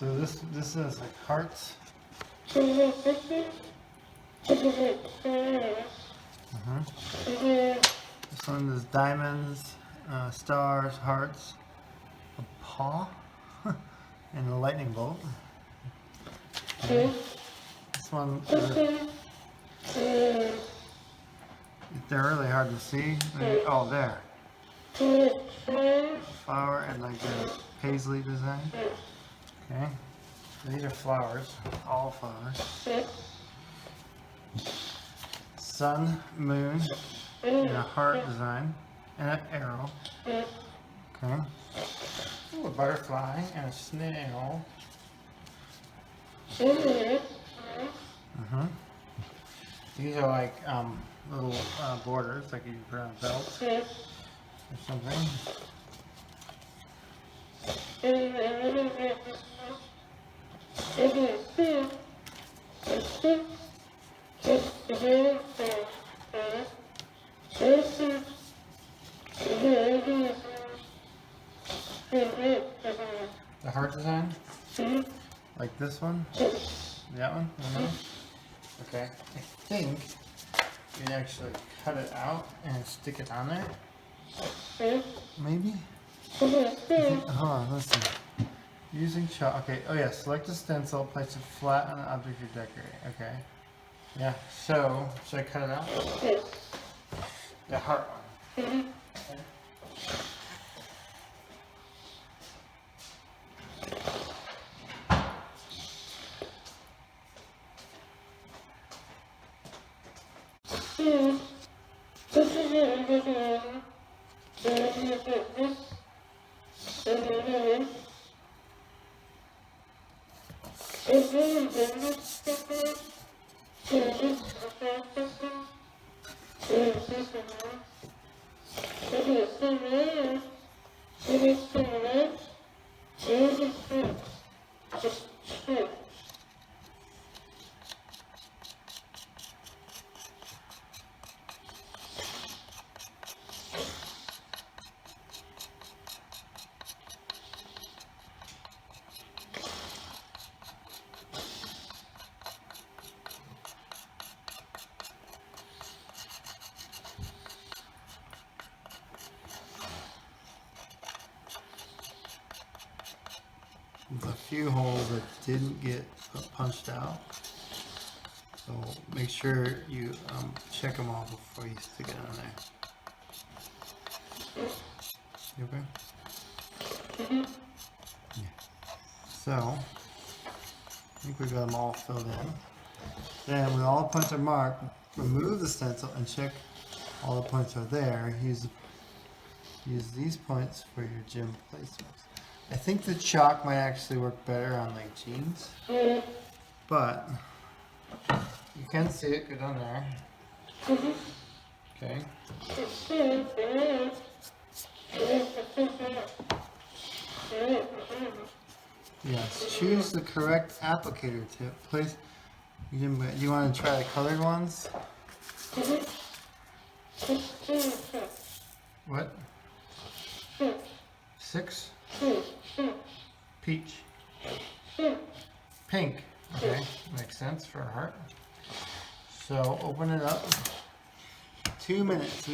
So this is like hearts. This one is diamonds, stars, hearts, a paw, and a lightning bolt. Okay. This one, they're really hard to see. Oh, there. Flower and like a paisley design. Okay. These are flowers, all flowers. Sun, moon, and a heart design, and an arrow. Okay. Ooh, a butterfly and a snail. These are like little borders, like you put on a belt or something. The heart design? Like this one? That one? Okay. I think you'd actually cut it out and stick it on there. Maybe? Hold on, let's see. Using chalk. Okay. Oh yeah. Select a stencil. Place it flat on the object you decorate. Okay. Yeah. So should I cut it out? The heart one. Okay. A few holes that didn't get punched out, so make sure you check them all before you stick it on there. You okay? So, I think we got them all filled in. Then when all the points are marked, remove the stencil and check all the points are there. Use these points for your gym placements. I think the chalk might actually work better on like jeans, but you can see it good on there. Okay. Yes, choose the correct applicator tip. Place. You want to try the colored ones? What? 6? Peach. Pink. Okay, makes sense for a heart. So open it up. 2 minutes.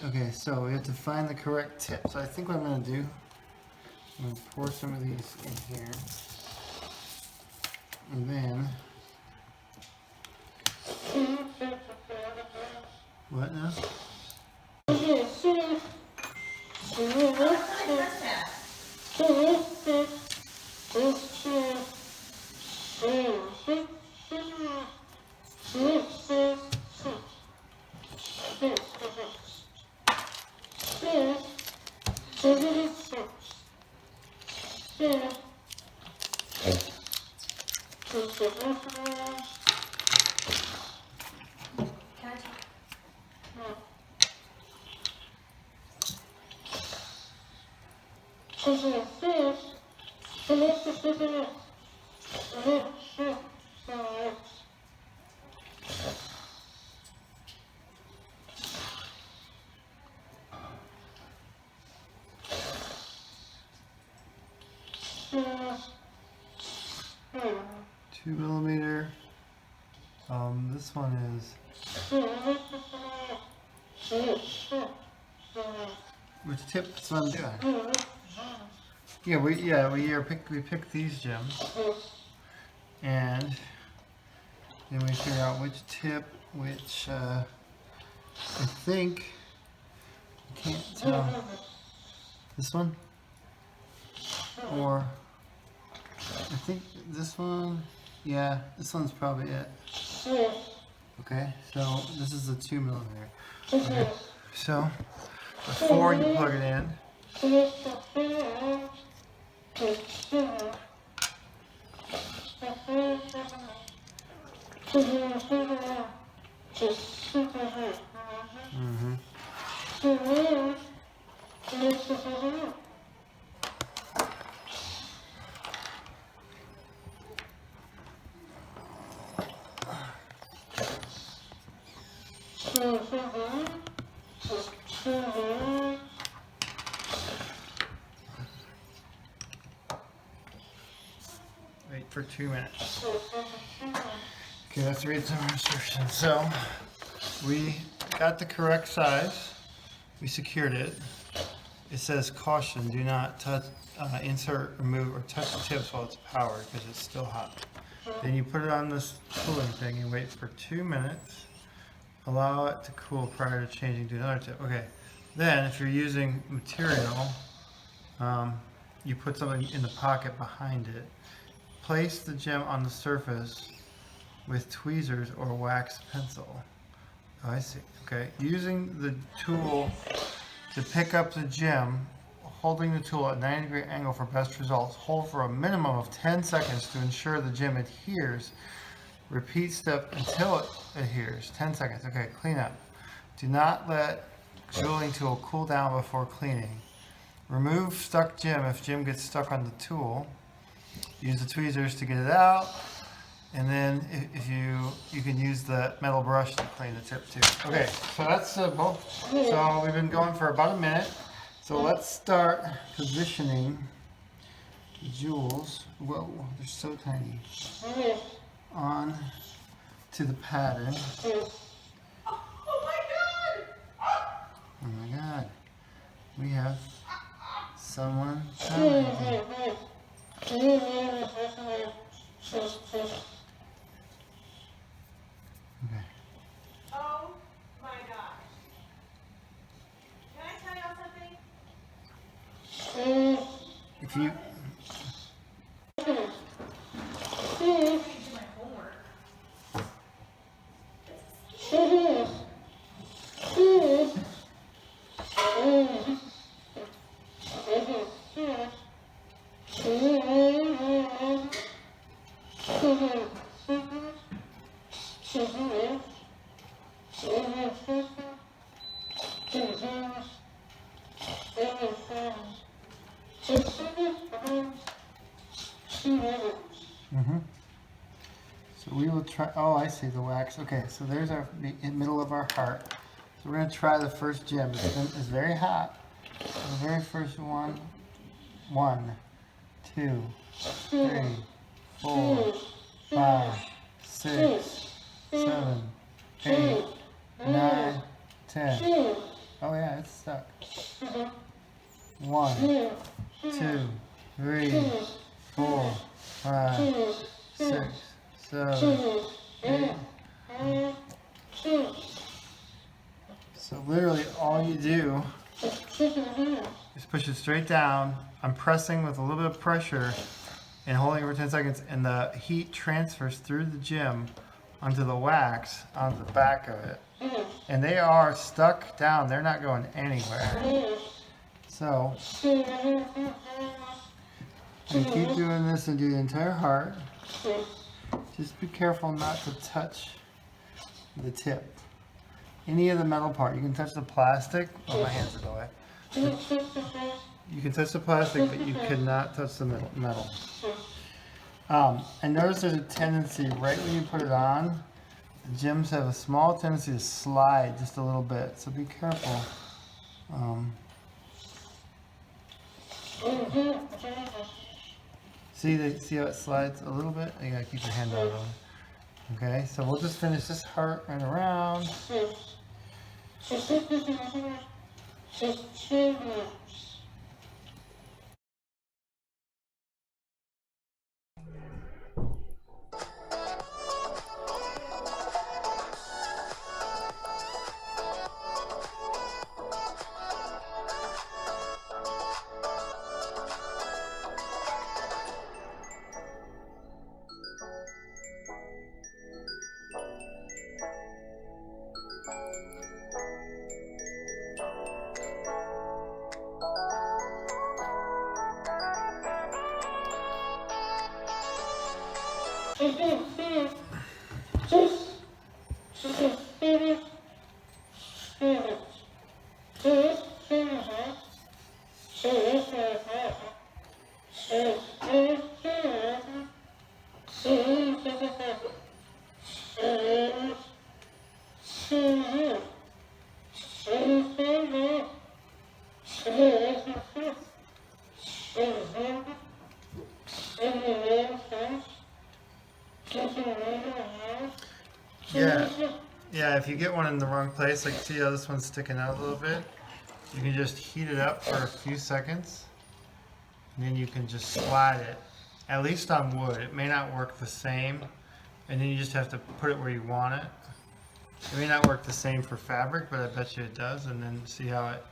Okay, so we have to find the correct tip. So I think what I'm going to do, I'm going to pour some of these in here. And then, what now? Two millimeter. This one is. Which tip? That's what I'm doing. We pick these gems, and then we figure out which tip, which I think I can't tell. This one, or I think this one. Yeah, this one's probably it. Okay, so this is a 2 millimeter. Okay, so before you plug it in, wait for 2 minutes. Okay, let's read some instructions. So, we got the correct size. We secured it. It says caution, do not touch, insert, remove, or touch the tips while it's powered because it's still hot. Then you put it on this cooling thing and wait for 2 minutes. Allow it to cool prior to changing to another tip. Okay. Then, if you're using material, you put something in the pocket behind it. Place the gem on the surface with tweezers or wax pencil. Oh, I see. Okay. Using the tool to pick up the gem, holding the tool at a 90-degree angle for best results. Hold for a minimum of 10 seconds to ensure the gem adheres. Repeat step until it adheres. 10 seconds. Okay, clean up. Do not let jeweling tool cool down before cleaning. Remove stuck gem if gem gets stuck on the tool. Use the tweezers to get it out. And then if you can use the metal brush to clean the tip too. Okay, so that's both. So we've been going for about a minute. So let's start positioning the jewels. Whoa, they're so tiny. On to the pattern. Oh my god! Oh my god. We have someone talented. Okay. Oh my gosh. Can I tell y'all something? If you I need to do my homework. So we will try. Oh, I see the wax. Okay, so there's our the middle of our heart. So we're gonna try the first gem. It's very hot. The very first one. 1, 2, 3, 4, 5, 6, 7, 8, 9, 10. Oh yeah, it's stuck. 1, 2, 3, 4, 5, 6, 7, 8. So literally all you do is push it straight down. I'm pressing with a little bit of pressure and holding it for 10 seconds, and the heat transfers through the gem onto the wax on the back of it. And they are stuck down. They're not going anywhere. So you keep doing this and do the entire heart. Just be careful not to touch the tip. Any of the metal part. You can touch the plastic. Oh, my hands are away. You can touch the plastic, but you cannot touch the metal. And notice there's a tendency right when you put it on, the gems have a small tendency to slide just a little bit. So be careful. See how it slides a little bit? You gotta keep your hand out of it. Okay, so we'll just finish this heart right around. Yeah, if you get one in the wrong place, like see how this one's sticking out a little bit, you can just heat it up for a few seconds, and then you can just slide it, at least on wood. It may not work the same, and then you just have to put it where you want it. It may not work the same for fabric, but I bet you it does, and then see how it,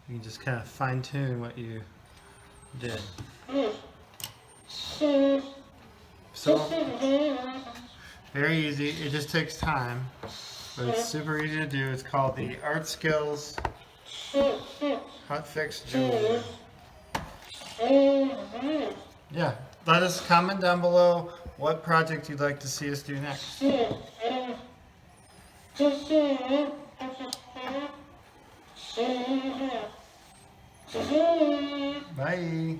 you can just kind of fine tune what you did. So, very easy, it just takes time, but it's super easy to do. It's called the Art Skills Hotfix Jewelry. Yeah, let us comment down below what project you'd like to see us do next. Bye.